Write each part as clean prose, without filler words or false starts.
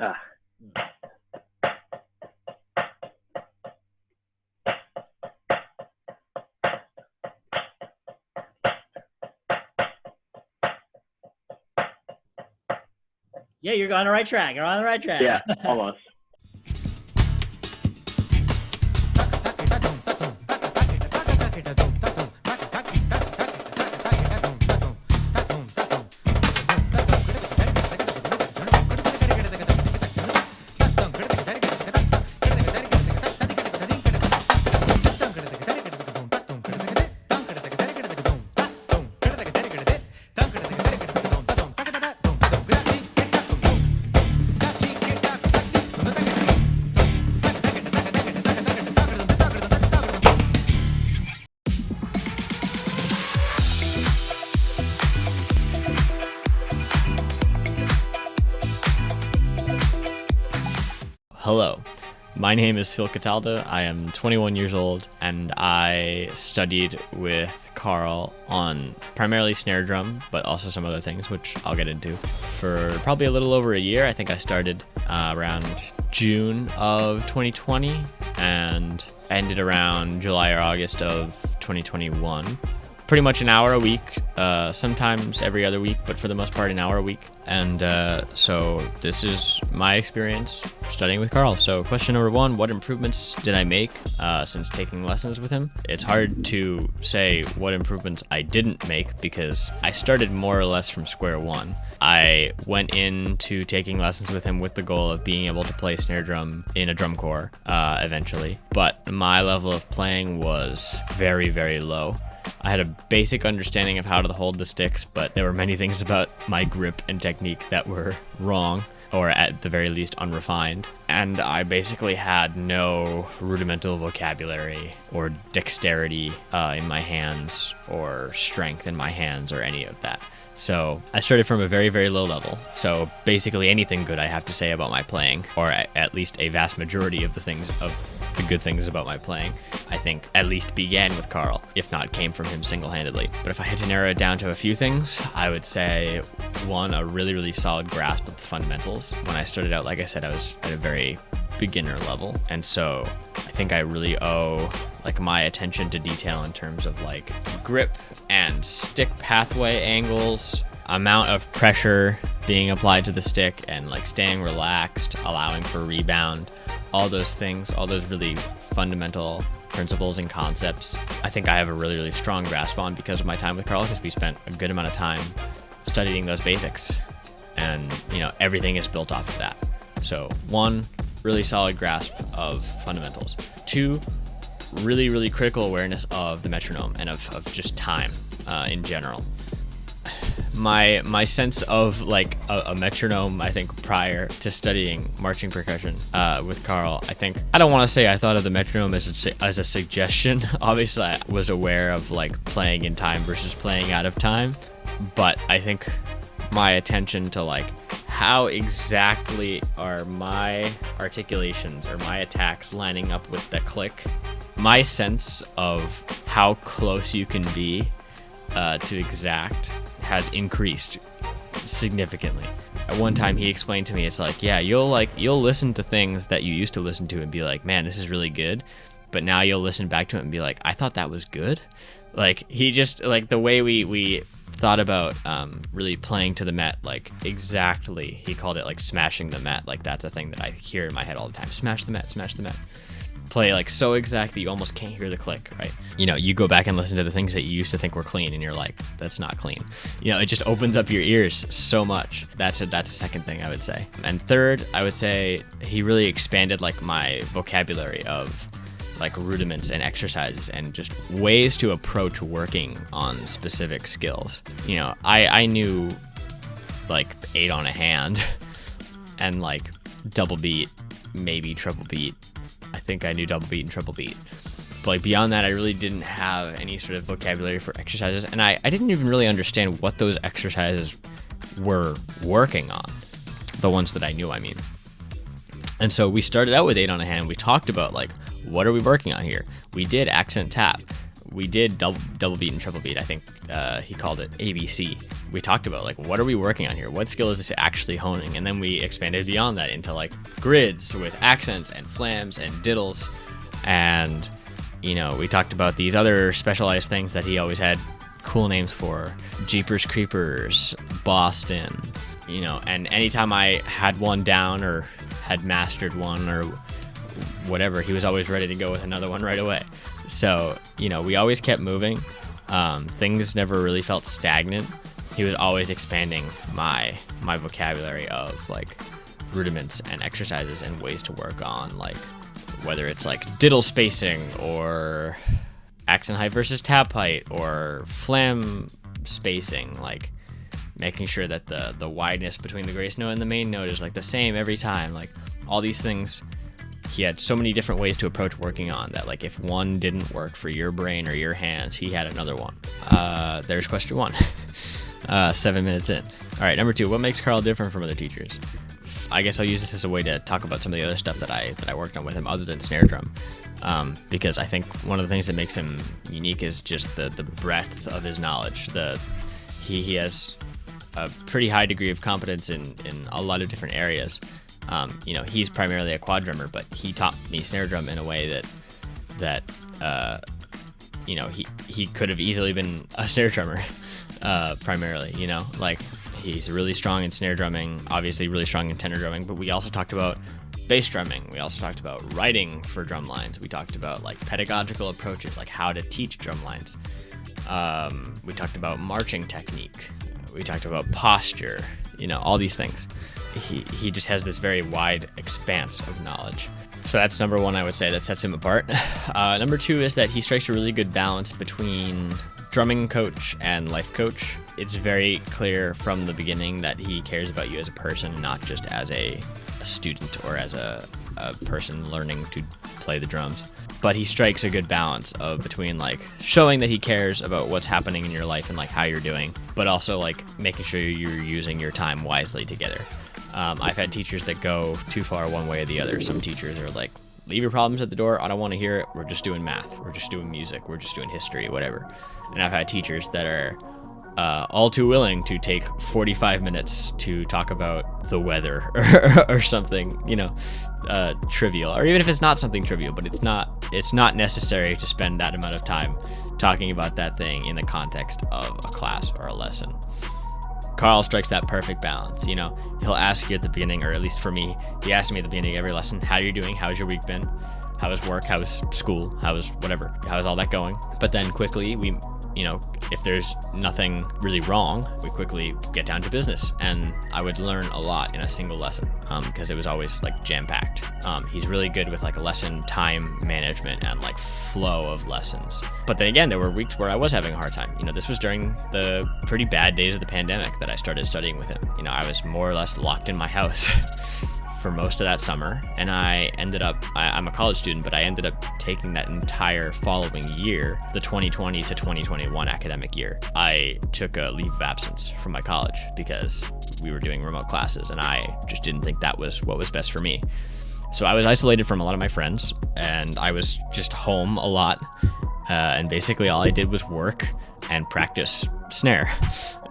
Ah. Yeah, you're on the right track. You're on the right track. Yeah, almost. Hello, my name is Phil Cataldo. I am 21 years old, and I studied with Karl on primarily snare drum, but also some other things, which I'll get into, for probably a little over a year. I think I started around June of 2020 and ended around July or August of 2021. Pretty much an hour a week, sometimes every other week, but for the most part an hour a week. And so this is my experience studying with Karl. So question number one, what improvements did I make since taking lessons with him? It's hard to say what improvements I didn't make because I started more or less from square one. I went into taking lessons with him with the goal of being able to play snare drum in a drum corps eventually, but my level of playing was very, very low. I had a basic understanding of how to hold the sticks, but there were many things about my grip and technique that were wrong, or at the very least unrefined. And I basically had no rudimental vocabulary or dexterity in my hands or strength in my hands or any of that. So I started from a very, very low level. So basically anything good I have to say about my playing, or at least a vast majority of the good things about my playing, I think at least began with Karl, if not came from him single-handedly. But if I had to narrow it down to a few things, I would say one, a really, really solid grasp of the fundamentals. When I started out, like I said, I was at a very beginner level. And so I think I really owe like my attention to detail in terms of like grip and stick pathway angles, amount of pressure being applied to the stick, and like staying relaxed, allowing for rebound. All those things, all those really fundamental principles and concepts, I think I have a really, really strong grasp on because of my time with Karl, because we spent a good amount of time studying those basics, and everything is built off of that. So one, really solid grasp of fundamentals. Two, really, really critical awareness of the metronome and of just time in general. My sense of like a metronome, I think prior to studying marching percussion with Karl, I don't want to say I thought of the metronome as a suggestion. Obviously I was aware of like playing in time versus playing out of time, but I think my attention to like how exactly are my articulations or my attacks lining up with the click, my sense of how close you can be to exact has increased significantly. At one time he explained to me, it's like, yeah, you'll listen to things that you used to listen to and be like, man, this is really good, but now you'll listen back to it and be like, I thought that was good. Like he just like the way we thought about really playing to the met, like exactly, he called it like smashing the met. Like that's a thing that I hear in my head all the time. Smash the met, play like so exact that you almost can't hear the click, right? You go back and listen to the things that you used to think were clean and you're like, that's not clean. It just opens up your ears so much. That's a second thing I would say. And third, I would say he really expanded like my vocabulary of like rudiments and exercises and just ways to approach working on specific skills. I knew like 8 on a hand and like double beat, maybe triple beat. I think I knew double beat and triple beat. But like beyond that, I really didn't have any sort of vocabulary for exercises. And I didn't even really understand what those exercises were working on. The ones that I knew, I mean. And so we started out with 8 on a hand. We talked about like, what are we working on here? We did accent tap. we did double beat and triple beat. I think he called it ABC. We talked about like, what are we working on here? What skill is this actually honing? And then we expanded beyond that into like grids with accents and flams and diddles. And, you know, we talked about these other specialized things that he always had cool names for: Jeepers Creepers, Boston, you know. And anytime I had one down or had mastered one or whatever, he was always ready to go with another one right away. So, you know, we always kept moving. Things never really felt stagnant. He was always expanding my vocabulary of like rudiments and exercises and ways to work on, like whether it's like diddle spacing or accent height versus tap height or flam spacing, like making sure that the wideness between the grace note and the main note is like the same every time. Like all these things, he had so many different ways to approach working on that, like if one didn't work for your brain or your hands, he had another one. There's question 1. 7 minutes in. All right, number 2, what makes Karl different from other teachers? I guess I'll use this as a way to talk about some of the other stuff that I worked on with him other than snare drum, because I think one of the things that makes him unique is just the breadth of his knowledge. He has a pretty high degree of competence in a lot of different areas. You know, he's primarily a quad drummer, but he taught me snare drum in a way that you know, he could have easily been a snare drummer, primarily, you know, like he's really strong in snare drumming, obviously really strong in tenor drumming, but we also talked about bass drumming. We also talked about writing for drum lines. We talked about like pedagogical approaches, like how to teach drum lines. We talked about marching technique. We talked about posture, you know, all these things. He just has this very wide expanse of knowledge. So that's number 1, I would say, that sets him apart. Number 2 is that he strikes a really good balance between drumming coach and life coach. It's very clear from the beginning that he cares about you as a person, not just as a student or as a person learning to play the drums. But he strikes a good balance of between like showing that he cares about what's happening in your life and like how you're doing, but also like making sure you're using your time wisely together. I've had teachers that go too far one way or the other. Some teachers are like, leave your problems at the door. I don't want to hear it. We're just doing math. We're just doing music. We're just doing history, whatever. And I've had teachers that are all too willing to take 45 minutes to talk about the weather or something, you know, trivial. Or even if it's not something trivial, but it's not necessary to spend that amount of time talking about that thing in the context of a class or a lesson. Karl strikes that perfect balance. You know, he'll ask you at the beginning, or at least for me, he asked me at the beginning of every lesson, how are you doing? How's your week been? How was work? How was school? How was whatever? How's all that going? But then quickly we, you know, if there's nothing really wrong, we quickly get down to business. And I would learn a lot in a single lesson because it was always like jam-packed. He's really good with like lesson time management and like flow of lessons. But then again, there were weeks where I was having a hard time. You know, this was during the pretty bad days of the pandemic that I started studying with him. You know, I was more or less locked in my house for most of that summer, and I ended up, I'm a college student, but I ended up taking that entire following year, the 2020 to 2021 academic year. I took a leave of absence from my college because we were doing remote classes, and I just didn't think that was what was best for me. So I was isolated from a lot of my friends, and I was just home a lot, and basically all I did was work and practice snare,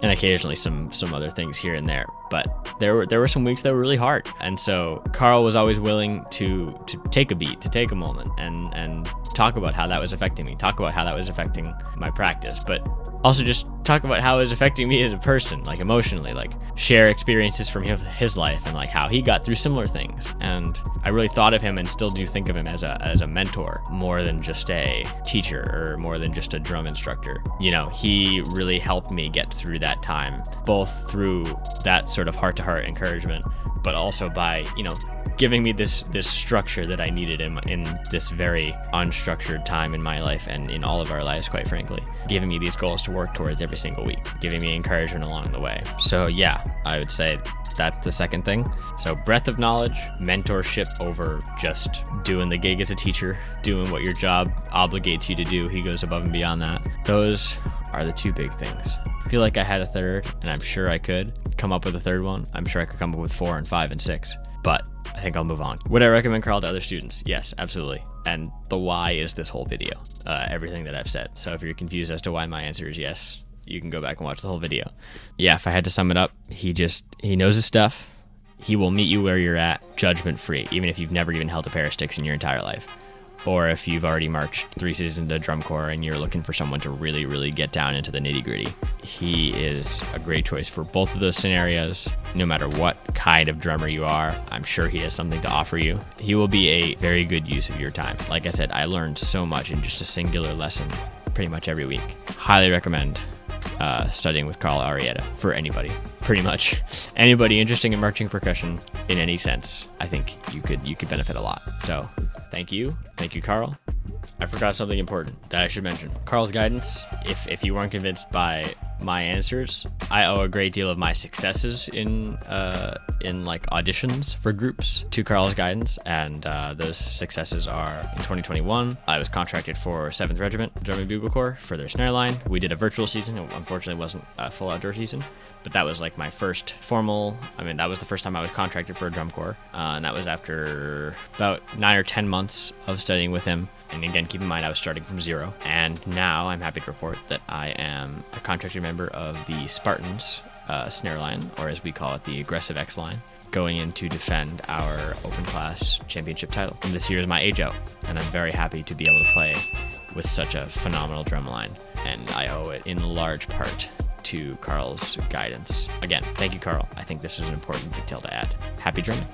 and occasionally some other things here and there. But there were some weeks that were really hard, and so Karl was always willing to take a beat, to take a moment, and talk about how that was affecting me, talk about how that was affecting my practice, but also just talk about how it was affecting me as a person, like emotionally, like share experiences from his life and like how he got through similar things. And I really thought of him and still do think of him as a mentor more than just a teacher or more than just a drum instructor. You know, he really helped me get through that time, both through that sort of heart-to-heart encouragement, but also by, you know, giving me this structure that I needed in this very unstructured time in my life and in all of our lives, quite frankly. Giving me these goals to work towards every single week, giving me encouragement along the way. So yeah, I would say that's the second thing. So breadth of knowledge, mentorship over just doing the gig as a teacher, doing what your job obligates you to do. He goes above and beyond that. Those are the two big things feel like I had a third, and I'm sure I could come up with a third one. I'm sure I could come up with 4 and 5 and 6, but I think I'll move on. Would I recommend Karl to other students? Yes, absolutely. And the why is this whole video, everything that I've said. So if you're confused as to why my answer is yes, you can go back and watch the whole video. Yeah, if I had to sum it up, he knows his stuff. He will meet you where you're at, judgment free, even if you've never even held a pair of sticks in your entire life. Or if you've already marched 3 seasons into drum corps and you're looking for someone to really, really get down into the nitty gritty, he is a great choice for both of those scenarios. No matter what kind of drummer you are, I'm sure he has something to offer you. He will be a very good use of your time. Like I said, I learned so much in just a singular lesson pretty much every week. Highly recommend studying with Karl Arietta for anybody. Pretty much anybody interested in marching percussion in any sense. I think you could benefit a lot. So thank you, Karl. I forgot something important that I should mention. Karl's guidance, if you weren't convinced by my answers, I owe a great deal of my successes in like auditions for groups to Karl's guidance, and those successes are in 2021. I was contracted for 7th Regiment Drum and Bugle Corps for their snare line. We did a virtual season. It unfortunately wasn't a full outdoor season, but that was like my first that was the first time I was contracted for a drum corps, and that was after about 9 or 10 months of studying with him. And again, keep in mind, I was starting from 0. And now I'm happy to report that I am a contracted member of the Spartans snare line, or as we call it, the Aggressive X line, going in to defend our open class championship title. And this year is my age out, and I'm very happy to be able to play with such a phenomenal drum line. And I owe it in large part to Karl's guidance. Again, thank you, Karl. I think this is an important detail to add. Happy drumming.